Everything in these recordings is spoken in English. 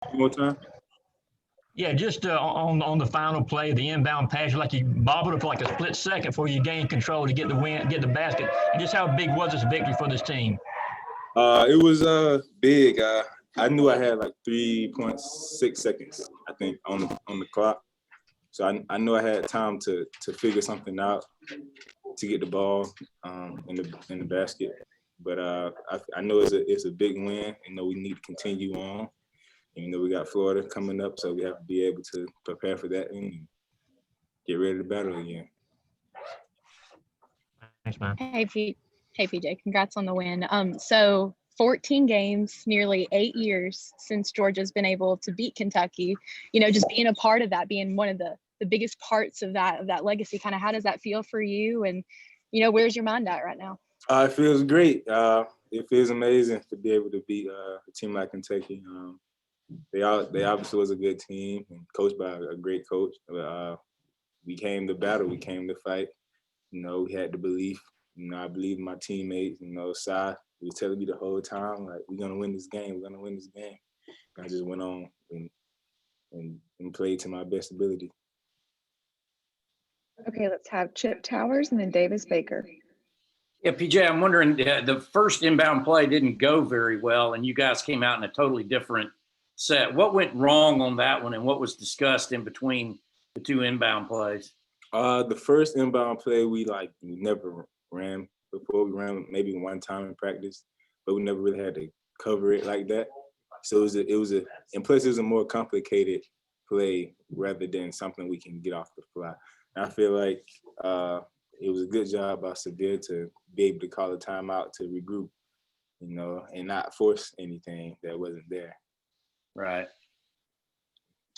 One more time. Yeah, just on the final play, the inbound pass, like you bobbled it for like a split second before you gained control to get the win, get the basket. And just how big was this victory for this team? It was big. I knew I had like 3.6 seconds, I think, on the clock. So I knew I had time to figure something out to get the ball in the basket. But I know it's a big win. You know, we need to continue on. And, you know, we got Florida coming up, so we have to be able to prepare for that and get ready to battle again. Thanks, man. Hey, PJ, congrats on the win. So 14 games, nearly 8 years since Georgia's been able to beat Kentucky. You know, just being a part of that, being one of the biggest parts of that legacy, kind of how does that feel for you? And, you know, where's your mind at right now? It feels great. It feels amazing to be able to beat a team like Kentucky. They obviously was a good team and coached by a great coach. We came to battle. We came to fight. You know, we had the belief. You know, I believe in my teammates. You know, Sai was telling me the whole time, like, we're gonna win this game. We're gonna win this game. And I just went on and played to my best ability. Okay, let's have Chip Towers and then Davis Baker. Yeah, PJ, I'm wondering, the first inbound play didn't go very well, and you guys came out in a totally different set. What went wrong on that one, and what was discussed in between the two inbound plays? The first inbound play, we never ran before. We ran maybe one time in practice, but we never really had to cover it like that. So and plus it was a more complicated play rather than something we can get off the fly. And I feel like it was a good job by Severe to be able to call a timeout to regroup, you know, and not force anything that wasn't there. Right.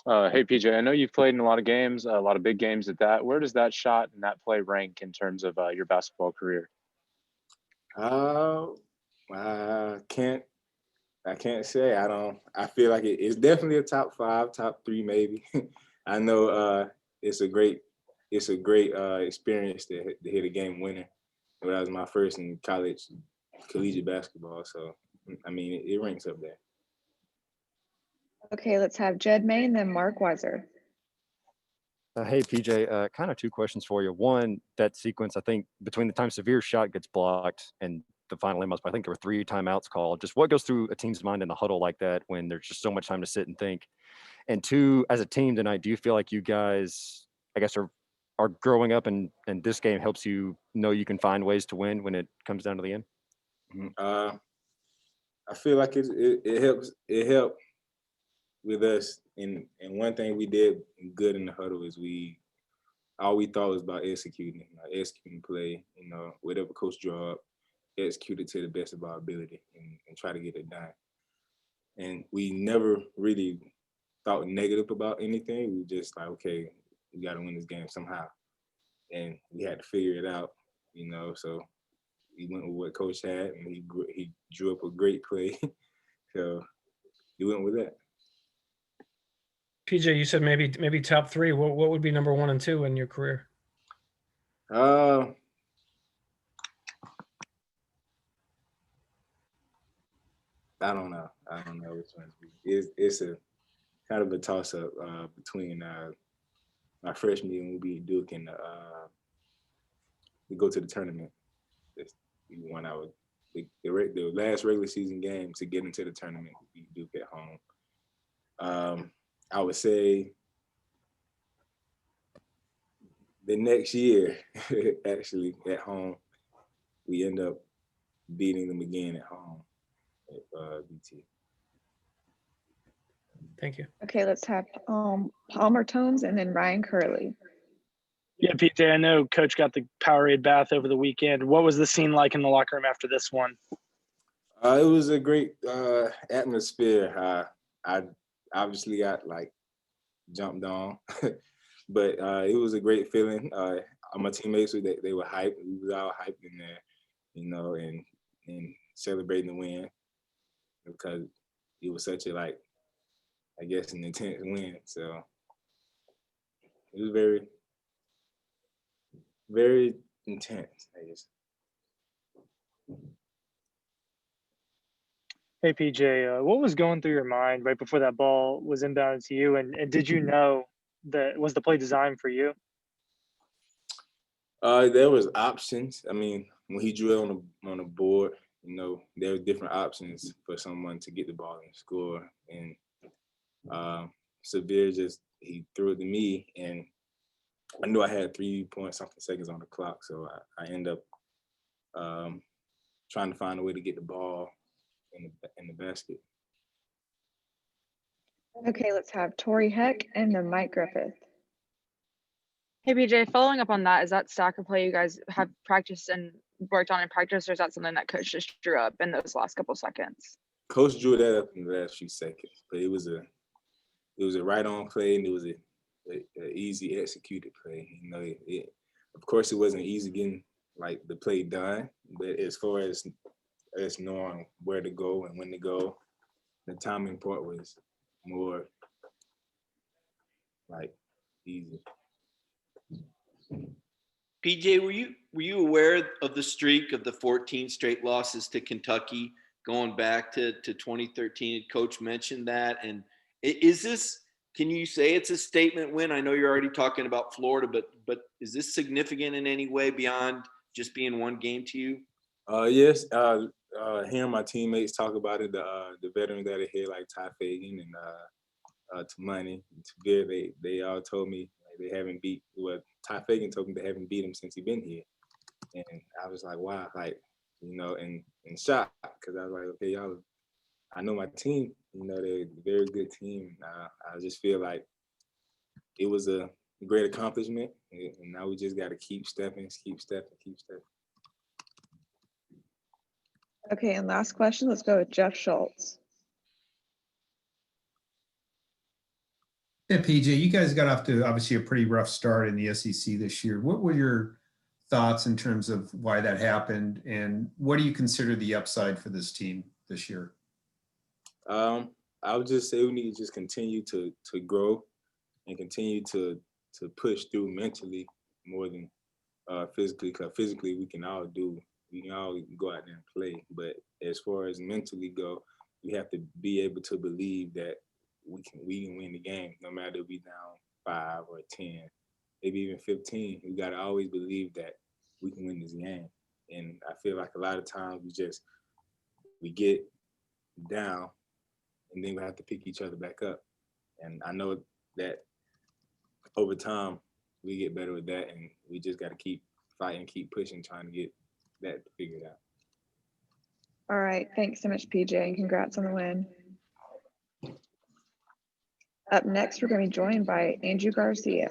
Hey, PJ, I know you've played in a lot of games, a lot of big games at that. Where does that shot and that play rank in terms of your basketball career? I can't say. I feel like it's definitely a top 5, top 3 maybe. I know it's a great experience to hit a game winner. That was my first in collegiate basketball. So, I mean, it ranks up there. Okay, let's have Jed May and then Mark Weiser. Hey, PJ, kind of 2 questions for you. One, that sequence, I think between the time Severe's shot gets blocked and the final inbounds, I think there were 3 timeouts called. Just what goes through a team's mind in the huddle like that when there's just so much time to sit and think? And 2, as a team tonight, do you feel like you guys, I guess, are growing up and this game helps you know you can find ways to win when it comes down to the end? I feel like it helps. It helped with us. And one thing we did good in the huddle is all we thought was about executing play. You know, whatever coach draw up, execute it to the best of our ability and try to get it done. And we never really thought negative about anything. We just like, okay, we got to win this game somehow. And we had to figure it out, you know. So we went with what coach had, and he drew up a great play. So he went with that. PJ, you said maybe top 3. What would be number 1 and 2 in your career? I don't know. I don't know which ones. It's a kind of a toss up between my freshman year when we beat Duke and we go to the tournament. We won the last regular season game to get into the tournament. We beat Duke at home. I would say the next year, actually at home, we end up beating them again at home at BT. Thank you. Okay, let's have Palmer Tones and then Ryan Curley. Yeah, PJ, I know Coach got the Powerade bath over the weekend. What was the scene like in the locker room after this one? It was a great atmosphere. I obviously got jumped on, but it was a great feeling. My teammates they were hyped. We was all hyped in there, you know, and celebrating the win because it was such a I guess an intense win. So it was very, very intense, I guess. Hey PJ, what was going through your mind right before that ball was inbounded to you, and did you know that was the play designed for you? There was options. I mean, when he drew it on the board, you know, there were different options for someone to get the ball and score. And Severe he threw it to me, and I knew I had 3-point-something seconds on the clock, so I ended up trying to find a way to get the ball in the basket. Okay, let's have Tori Heck and then Mike Griffith. Hey BJ, following up on that, is that stacker play you guys have practiced and worked on in practice, or is that something that coach just drew up in those last couple seconds? Coach drew that up in the last few seconds, but it was a right on play, and it was a easy executed play. You know, of course it wasn't easy getting like the play done, but as far as knowing where to go and when to go, the timing part was more like easy. PJ, were you aware of the streak of the 14 straight losses to Kentucky going back to 2013? Coach mentioned that, and is this? Can you say it's a statement win? I know you're already talking about Florida, but is this significant in any way beyond just being one game to you? Yes. Hearing my teammates talk about it, the veterans that are here like Ty Fagan and Tamani, Tavir, they all told me they haven't beat. Well, Ty Fagan told me they haven't beat him since he's been here, and I was like, wow, like, you know, and shocked, because I was like, okay, y'all, I know my team, you know, they're a very good team. I just feel like it was a great accomplishment, and now we just got to keep stepping. Okay, and last question, let's go with Jeff Schultz. Yeah, PJ, you guys got off to obviously a pretty rough start in the SEC this year. What were your thoughts in terms of why that happened, and what do you consider the upside for this team this year? I would just say we need to just continue to grow and continue to push through mentally more than physically, because physically we can all go out there and play. But as far as mentally go, we have to be able to believe that we can win the game, no matter if we down 5 or 10, maybe even 15. We got to always believe that we can win this game. And I feel like a lot of times we get down, and then we have to pick each other back up. And I know that over time we get better with that, and we just got to keep fighting, keep pushing, trying to get that figured out. All right, thanks so much, PJ, and congrats on the win. Up next, we're going to be joined by Andrew Garcia.